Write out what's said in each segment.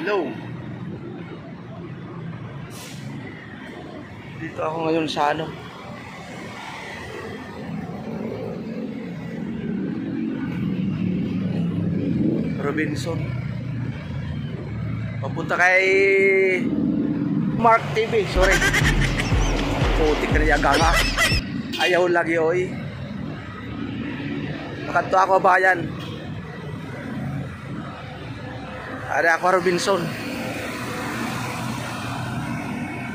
Hello. Dito ako ngayon sa ano, Robinson. Papunta kay Mark TV. Sorry. Putik na niya ganga. Ayaw lagi oy. Nakanto ako bayan. Ada ako Robinson.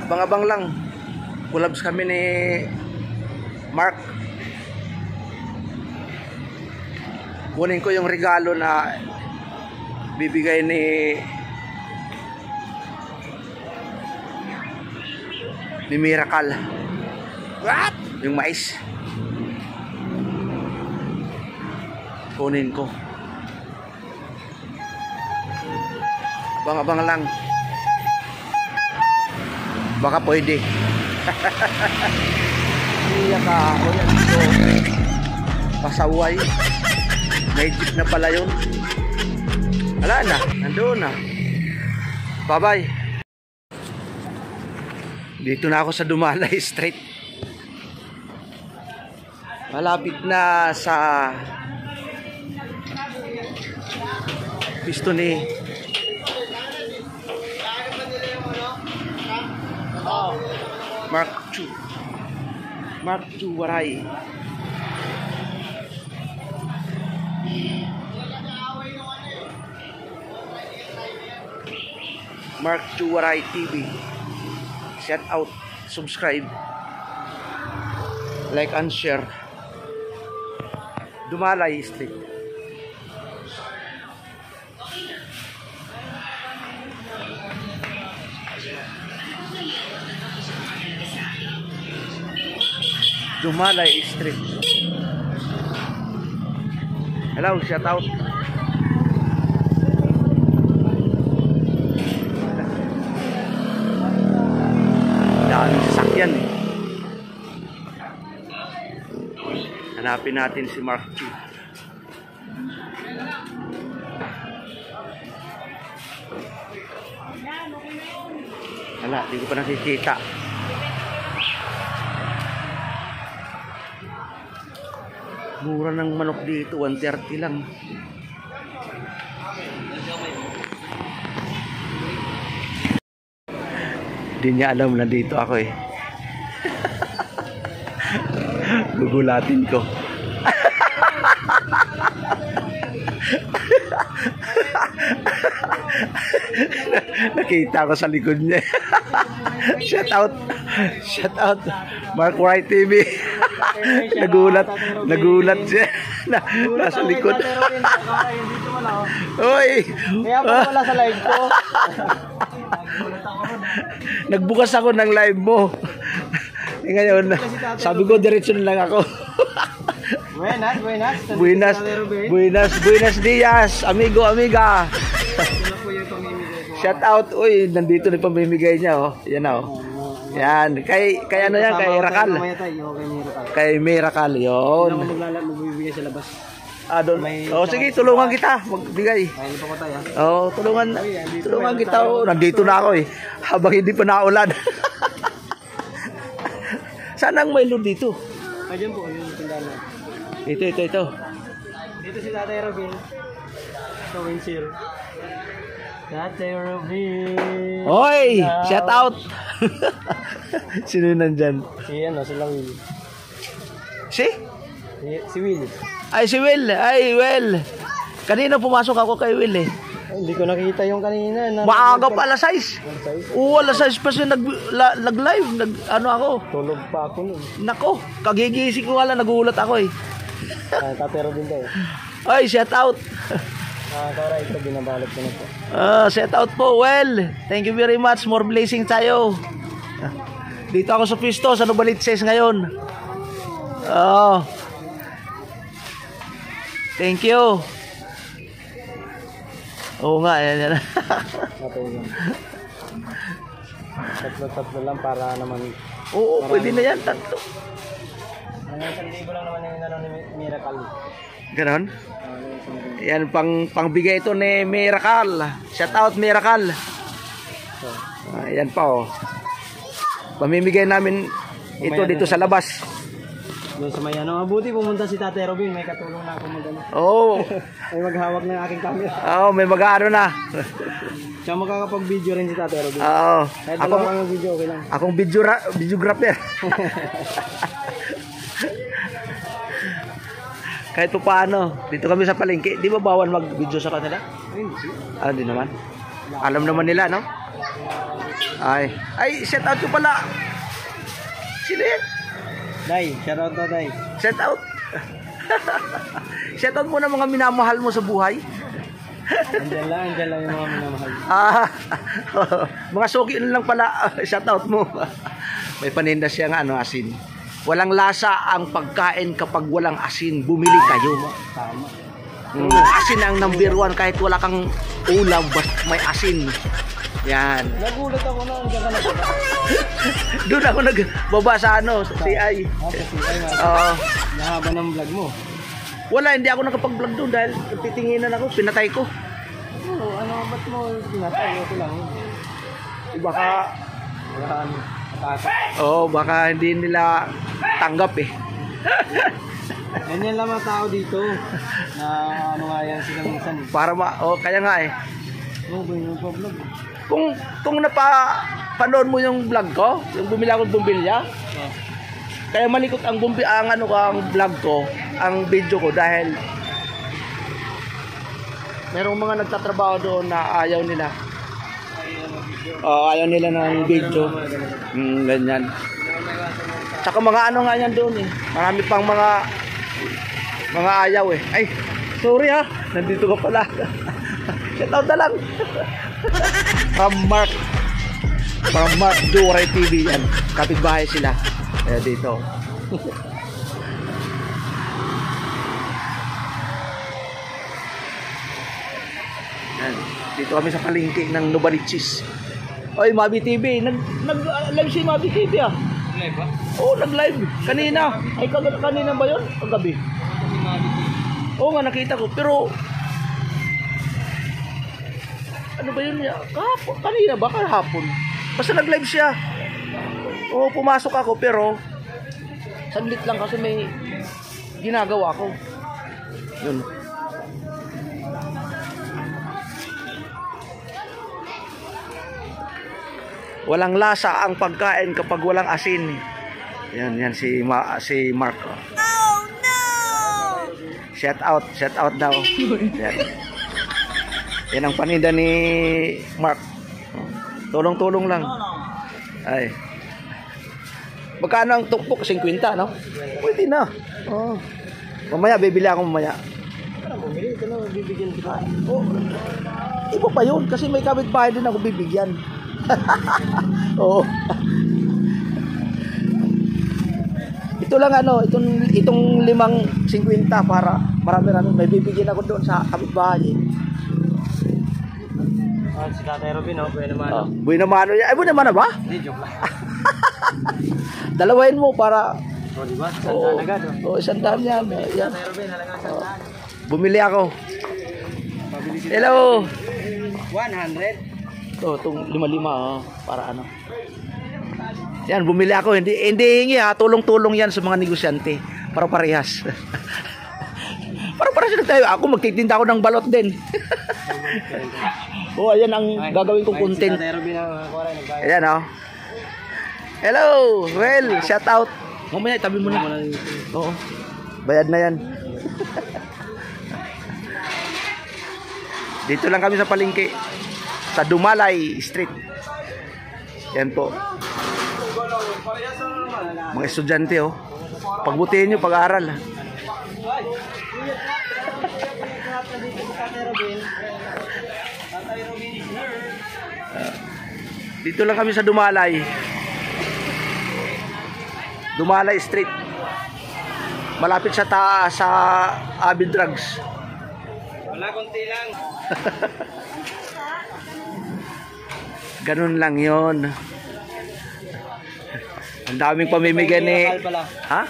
Abang-abang lang. Collabs kami ni Mark. Kunin ko yung regalo na bibigay ni Miracle. What? Yung mais. Kunin ko. Abang-abang lang. Baka pwede. Iyak ako yan dito. Pasaway. May jeep na pala yun. Wala na. Nandoon na. Bye-bye. Dito na ako sa Dumalay Street. Malapit na sa pisto ni Mark II Waray. Mark II Waray TV. Shout out, subscribe, like and share. Dumalay Street. Dumalay Street. Hello, shout out. Daming sasakyan eh. Hanapin natin si Mark II. Wala, di ko pa nakikita. Mura ng manok dito, 130 lang. Hindi niya alam na dito ako eh. Gugulatin ko. Nakita ko sa likod niya. Shout out. Shout out. Mark White TV. Nagulat siya. Nasa likod. Oy. Kaya pala sa live ko. Nagbukas ako ng live mo. Ngayon, sabi ko diretso na lang ako. Buenas dias, amigo, amiga. Shout out. Uy, nandito na pamimigay niya oh. Yan oh. Yan, kay ano yan, kay Rakal. Kay Miracle, yun. Magbibigay sa labas. Doon. Oh, sige, tulungan kita magbigay. Oh, tulungan kita. Oh, nandito na ako eh. Habang hindi pa naulan. Saan ang Milo dito? Ayun po, yung tindahan. Ito. Dito si Tatay Robin. Sa Windshield. Tatay Robin. Hoy, shout out. Sino nandyan? Si Will. Si Will. Ay, si Will. Ay, Will. Kanina pumasok ako kay Will eh. Hindi ko nakita yung kanina. Maaga pa, alas 6. Oo, alas 6 pa siya nag-live. Ano ako? Tulog pa ako nun. Nako, kagigising ko nga lang, nagulat ako eh. Tatay Robin tayo. Ay, shout out. Kaya ito, binabalot ko na po. Shout out po, Well. Thank you very much. More blessings tayo. Dito ako sa pisto, sa Novaliches ngayon. Thank you. Oo nga, yan. Tatlo lang para naman. Oo, pwede na yan, tatlo. Hanggang 1,000 lang naman yung ano ni Miracle. Ganon? Yan, pangbigay ito ni Miracle. Shout out Miracle. Yan pa oh. Pamimigay namin ito dito sa labas. Doon sa may ano, mabuti pumunta si Tate Robin, may katulong na ako magano. Oo. May maghawak ng aking camera. Oo, may mag-aano na. Tsaka makakapag-video rin si Tate Robin. Oo. Kahit dalawa kang video, okay lang. Akong videographer. Kahit pa paano, dito kami sa palengke, di ba bawal mag-video sa kanila? Hindi naman. Alam naman nila, no? Ay, shout out ko pala. Sino yan? Day, shout out to Day. Shout out. Shout out muna mga minamahal mo sa buhay. Andyan lang yung mga minamahal. Mga soki lang pala. Shout out mo. May paninda siyang asin. Walang lasa ang pagkain kapag walang asin. Bumili kayo. Tama. Asin ang number 1 kahit wala kang ulam, basta may asin. Yan. Nagulat ako na andyan ka na. Doon ako nagbaba sa sa CI. Oo. Nahaba ng vlog mo. Wala, hindi ako nakapag-vlog doon dahil titinginan ako, pinatay ko. Oo, ano ba't mo pinatay? Okay lang. Baka Wala ano. baka hindi nila tanggap eh. Ganyan lang mga tao dito. Na ano nga yan sila minsan. Para kaya nga eh. Oo, ba yung vlog? Kung napanood mo yung vlog ko, yung bumili ako ng bumbilya, kaya malikot ang vlog ko, ang video ko dahil merong mga nagtatrabaho doon na ayaw nila. Ayaw nila ng video. Ganyan. Tsaka mga nga yan doon eh. Marami pang mga ayaw eh. Ay, sorry ha. Nandito ka pala. Shout out na lang. From Mark Duray TV yan. Kapitbahay sila. Dito. Yan. Dito kami sa palengke ng Novaliches. Oy, Mabi TV. Nag-live si Mabi TV ah. Live ba? Oo, nag-live. Kanina. Ay, kanina ba yun? Kagabi. Oo nga, nakita ko. Pero, ano ba yun? Kahapon. Kanina ba? Kahapon. Basta nag-live siya. Oo, pumasok ako. Pero, saglit lang kasi may ginagawa ko. Yun. Walang lasa ang pagkain kapag walang asin. Yan si Mark. Oh no! Shout out daw. Yan ang paninda ni Mark. Tulong-tulong lang. Ay. Magkano ang tukpok? 50, no? Pwede na. Oh. Mamaya bibili ako mamaya. Bumili ito na, bibigyan kita. Oh. Iba pa yun kasi may kapitbahay din ako bibigyan. Oo. Ito lang itong 5.50 para marami may bibigyan ako doon sa kapitbahay. Si Tatay Robin, buena mano. Buena mano yan. Ay, buena mano ba? Hindi, joke lang. Dalawain mo para Diba? Sandaan agad. Sandaan yan. Yan. Tatay Robin, halagang sandaan. Bumili ako. Hello. 100. Itong 5 para ano. Yan, bumili ako. Hindi hingi ha. Tulong-tulong yan sa mga negosyante. Para parehas. Para parehas tayo. Ako magtitinda ako ng balot din. Ayan ang gagawin kong content. Ayan Hello. Well, shout out. Mamaya tabi mo na. Oo. Bayad na yan. Dito lang kami sa palengke. Sa Dumalay Street. Yan po. Mga estudyante pagbutihin nyo pag-aaral. Dito lang kami sa Dumalay Street. Malapit sa Avid Drugs. Wala, konti lang. Ganun lang yon. Ang daming pamimigay ni... Ha?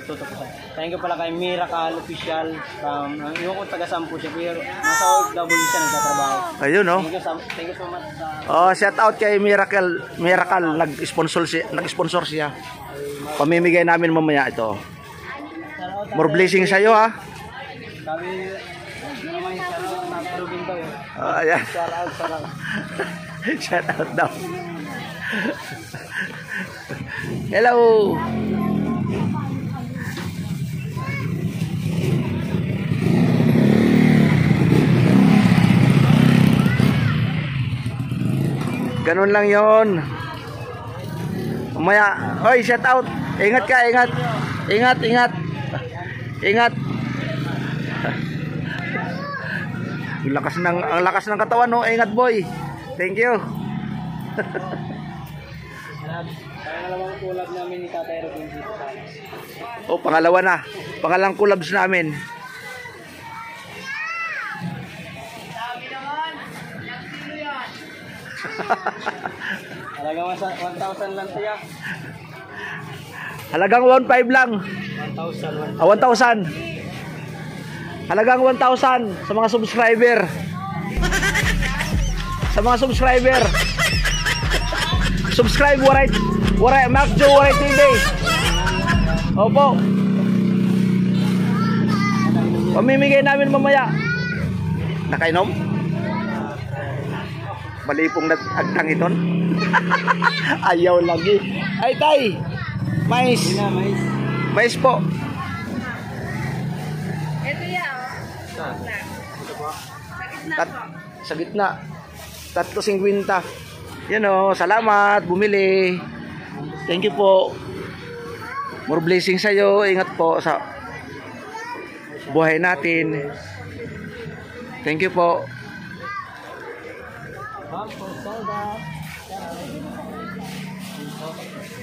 tutukusan. Thank you pala kay Miracle Official from, yung kung taga-saan po siya, pero nasa OFW siya nagtatrabaho. Ayun, no? Thank you so much sa... Oh, shout out kay Miracle. Miracle, nag-sponsor siya. Pamimigay namin mamaya ito. More blessing sa iyo, ha. Sabi, naman yung shoutout na Rubin daw. Ayan. Shoutout. Shout out daw. Hello. Ganun lang yon. Umaya, hoy, shout out. Ingat ka, ingat. Ingat. Ang lakas ng katawan, no. Ingat, boy. Thank you. Pangalawang collab namin ni Tatay Rubin dito. Oh, pangalawa na. Pangalang collabs namin. Halagang 1,000 lang siya. Halagang 1,500 lang. 1,000. 1,000. Halagang 1,000 sa mga subscriber. Sa mga subscriber. Subscribe Waray Mark Joe Waray TV. Opo. Pamimigay namin mamaya. Nakainom? Malipong agtang iton. Ayaw lagi. Ay, tay. Mais. Mais po. Ito yan, Sa gitna. 3.50. Yan o, salamat. Bumili. Thank you po. More blessings sa'yo. Ingat po sa buhay natin. Thank you po.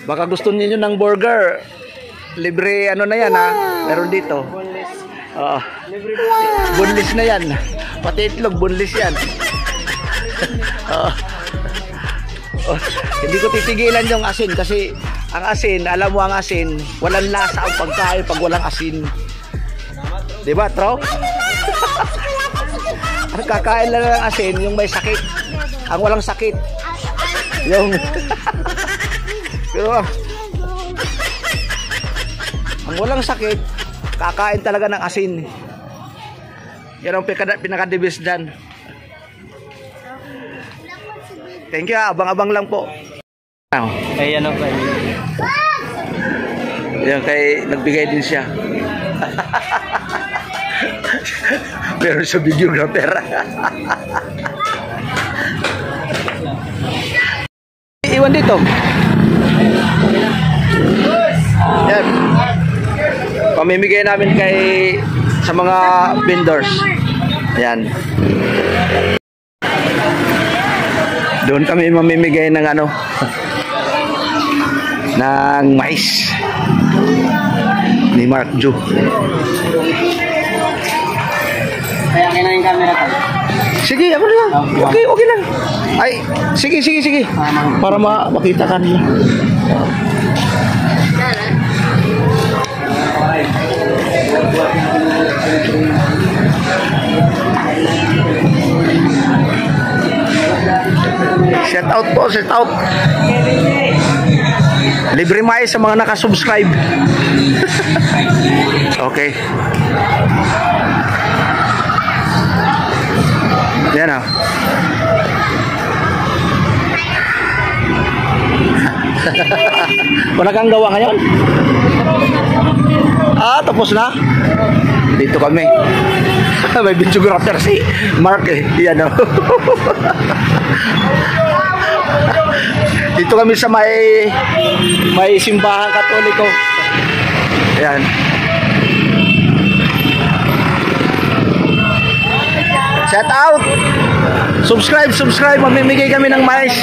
Baka gusto niyo ng burger. Libre ano na yan, ha. Meron dito. Oo. Boneless na yan. Pati itlog, boneless yan. Oo. Oh, hindi ko titigilan yung asin kasi ang asin, alam mo ang asin, walang lasa ang pagkain pag walang asin. Diba, Tro? Ang kakain lang ng asin, yung may sakit. Ang walang sakit. Yung... Pero, ang walang sakit, kakain talaga ng asin. Yan ang pinaka-debis dyan. Thank you, abang-abang lang po. Ay, ano pa? Yan kay nagbigay din siya. Pero sa videographer. Iwan dito. Yan. Pamimigay namin kay sa mga vendors. Yan. Doon kami mamimigay ng ano ng mais ni Mark Joe. Kaya kina yung camera ka. Sige, ako na lang. Okay lang. Ay, sige. Para makita ka nila. Shout out po, shout out. Libre mais sa mga nakasubscribe. Okay. Yan o. Wala kang gawa ngayon? Ah, tapos na? Dito kami. May videographer si Mark eh. Yan o. Dito kami sa may simbahan Katoliko. Ayan. Shout out. Subscribe. Mamimigay kami ng mais.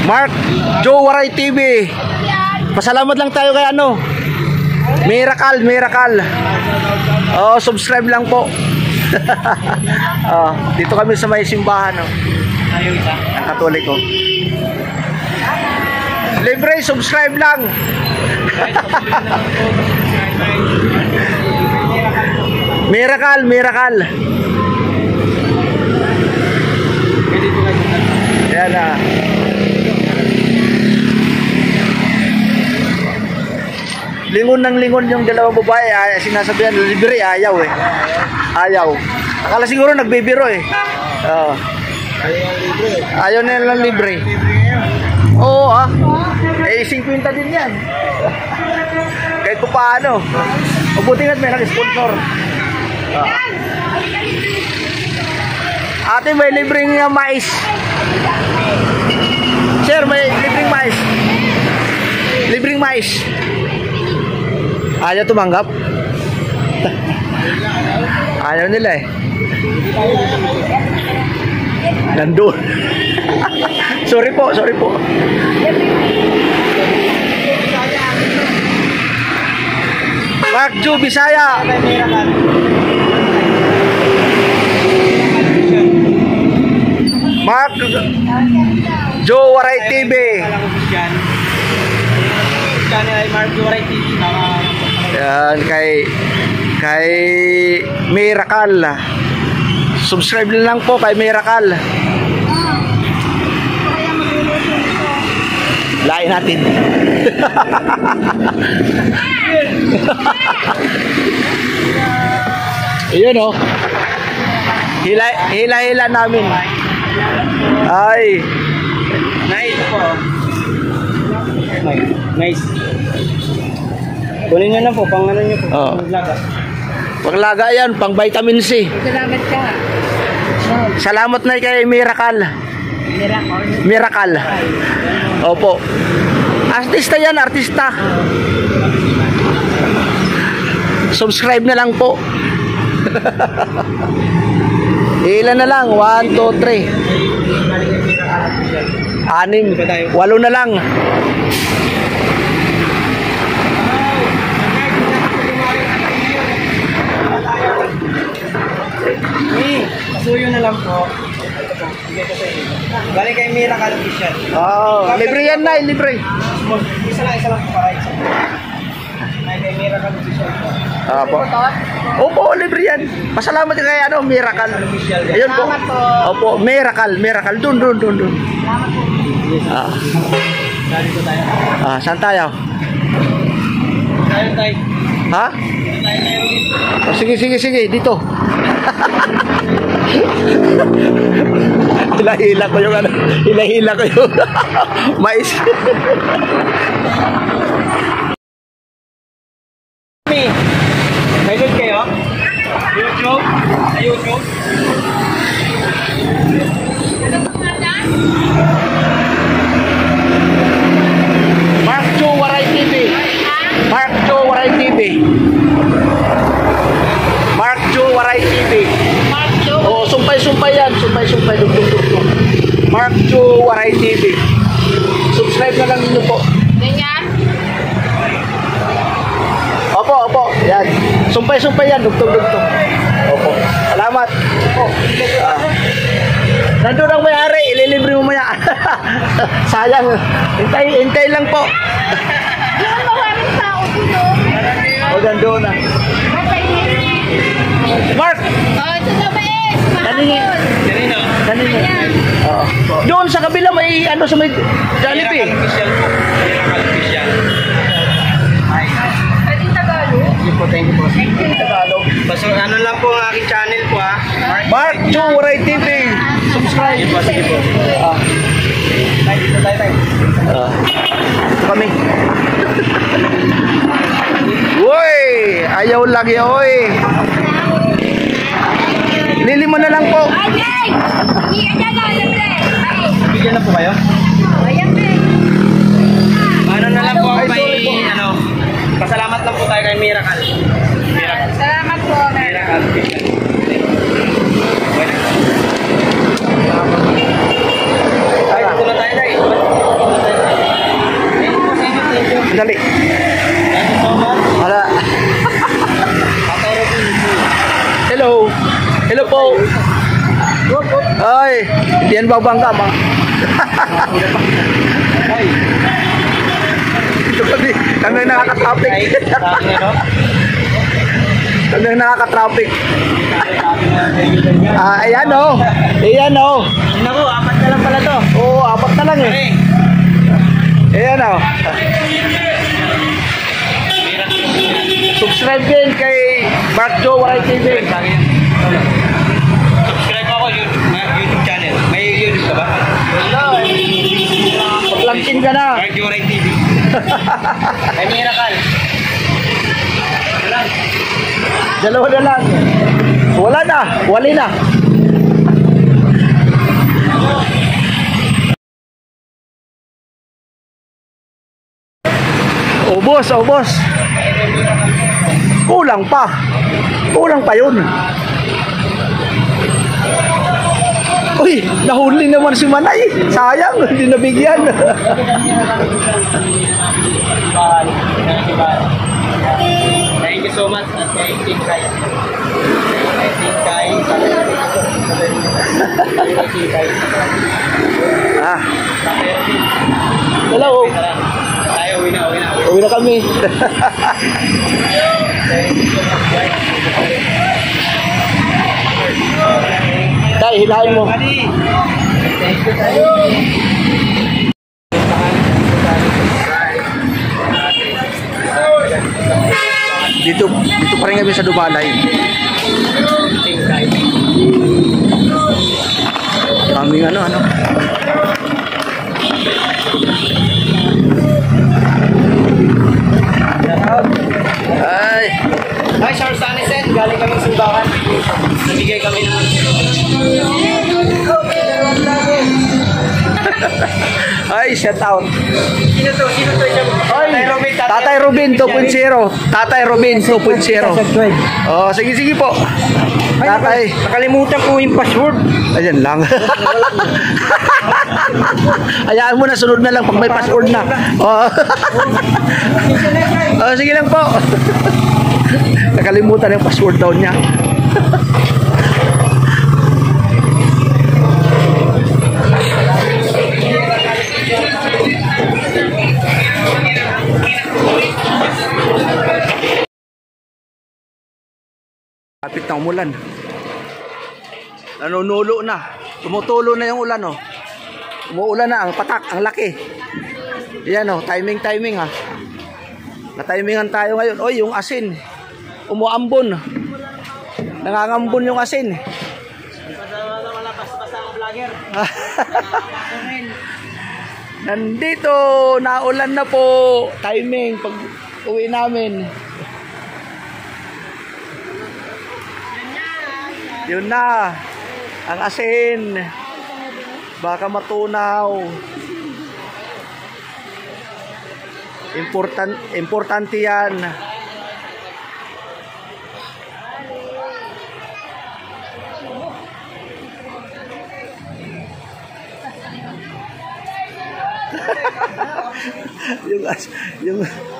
Mark Joe Waray TV. Pasalamat lang tayo kay ano. Miracle. Oh, subscribe lang po. Dito kami sa may simbahan, Katoliko. Libre, subscribe lang. Miracle, miracle. Yan na. Lingon ng lingon yung dalawang babae. Sinasabihan, libre, ayaw eh. Ayaw. Akala siguro nagbibiro eh. Oo. Ayaw na lang libre. Oo ah. Eh, 50 din yan. Kahit pa paano. Mabuti nga't may nag-sponsor. Ate, may libreng mais. Sir, may libreng mais. Libreng mais. Ayaw tumanggap. Ayaw nila eh. Nandun. Sorry po, sorry po. Mark Joe Bisaya. Mark Joe Waray TV. Channel ay Mark Joe Waray TV. Yan kay Miracle. Subscribe lang po kay Miracle. Lain natin. Iyon oh. Hila namin. Ay. Nice po. Nice. Kunin nyo na po, pang ano nyo po. Oh. Panglaga. Panglaga yan, pang vitamin C. Salamat ka. Salamat na kay Miracle. Miracle. Opo. Artista yan, artista. Subscribe na lang po. Ilan na lang? 1, 2, 3. 6. 8 na lang. Pasuyo na lang po. Balik kay Miracle Official. Libre yan na, libre. Isa lang po para isa. Balik kay Miracle Official po. Opo. Opo, libre yan. Pasalamat kay Miracle. Ayun po. Opo, Miracle. Dun. Dali po tayo. Saan tayo? Tayo. Ha? Sige, dito. Hila-hila ko yung mais. May load kayo? YouTube? Sa YouTube? Mark Joe Waray TV. Mark Joe Waray TV. Mark Joe Waray TV. Oh, sumpay yan. Sumpay. Dug. Mark Joe Waray TV. Subscribe na lang niyo po. Ganyan? Opo. Yan. Sumpay yan. Dug. Opo. Salamat. Opo. Nandun ang may-ari. Ililibre mo maya. Sayang. Hintay lang po. Yung maraming tao dito. O, nandun na. Mark! Oh, ito na ba eh? Kanina. Kanino? Doon sa kabila may sa may Jollibee. Miracle Official po. Miracle Official. Pwedeng Tagalog? Thank you po. Tagalog. Basta ano lang po ang aking channel po ha. Mark Joe Waray TV. Subscribe. Sige po, sige po. Tayo. Ito kami. Woy! Ayaw lagi, oy. Lilima na lang po. Ay! Hindi ka dyan lang, libre. Ay! Bigyan na po kayo? Ayan, eh. Ano na lang po Ay, may sorry po. pasalamat lang po tayo kay Miracle. Salamat po. Miracle Official. Ay, dito na tayo tayo. Thank you. Dali. Thank you so much. Wala. Patoro po nito. Hello. Hello po. Ay, hindi yan babangga, ma. Ay. Kami ang nakaka-traffic. Sa akin ano? Kami ang nakaka-traffic. Ayan o. Ayan o. Naku, 4 na lang pala to. Oo, 4 na lang eh. Ayan o. Subscribe din kay Mark Joe Waray TV. Subscribe ako YouTube channel. May YouTube ka ba? Paglansin ka na. Mark Joray TV. May Miracle. Dalawa na lang. Wala na. Wali na. Ubos, ubos. Kulang pa. Kulang pa yun. Uy, nahuli naman si Manay. Sayang, hindi nabigyan. Thank you so much at kay Team Kai. Team Kai. Team Kai. Ah. Hello. Tayo, uwi na. Uwi na kami. Tay, hilahin mo. Dito pa rin kami sa Dumalay. Kaming ano. Ay. Hi, Sir Sanisen. Galing kami sa simbahan. Namigay kami ng Ay, shout out. Sino to? Ay, Tatay Robin 2.0. Tatay Robin 2.0. Oh, sige po. Tatay. Nakalimutan ko yung password. Ayan lang. Hayaan mo na, sunod na lang pag may password na. Oh. Oh, sige lang po. Nakalimutan yung password daw niya. Kapit na umulan. Nanunulo na. Tumutulo na yung ulan, oh. Umuulan na, ang patak, ang laki. Yan, oh, timing ha. Na-timingan tayo ngayon. Oy, yung asin. Umuambon. Nangangambon yung asin. Nandito, naulan na po. Timing pag uwi namin. Yun na. Ang asin. Baka matunaw. Importante yan.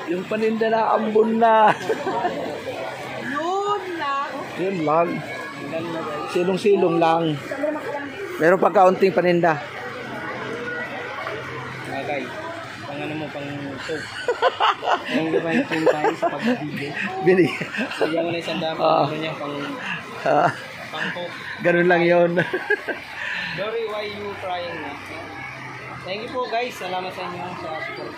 yung paninda na ambon na. Yun lang. Silong-silong lang. Meron pa kaunting paninda. Okay. Pang ano mo, pang soap. Ang gabay yung tayo sa pag-video. Bili. Bigyan mo na isang dami. Ano niya, pang coke. Ganun lang yun. Dory, why you crying na? Thank you po guys. Salamat sa inyo sa support.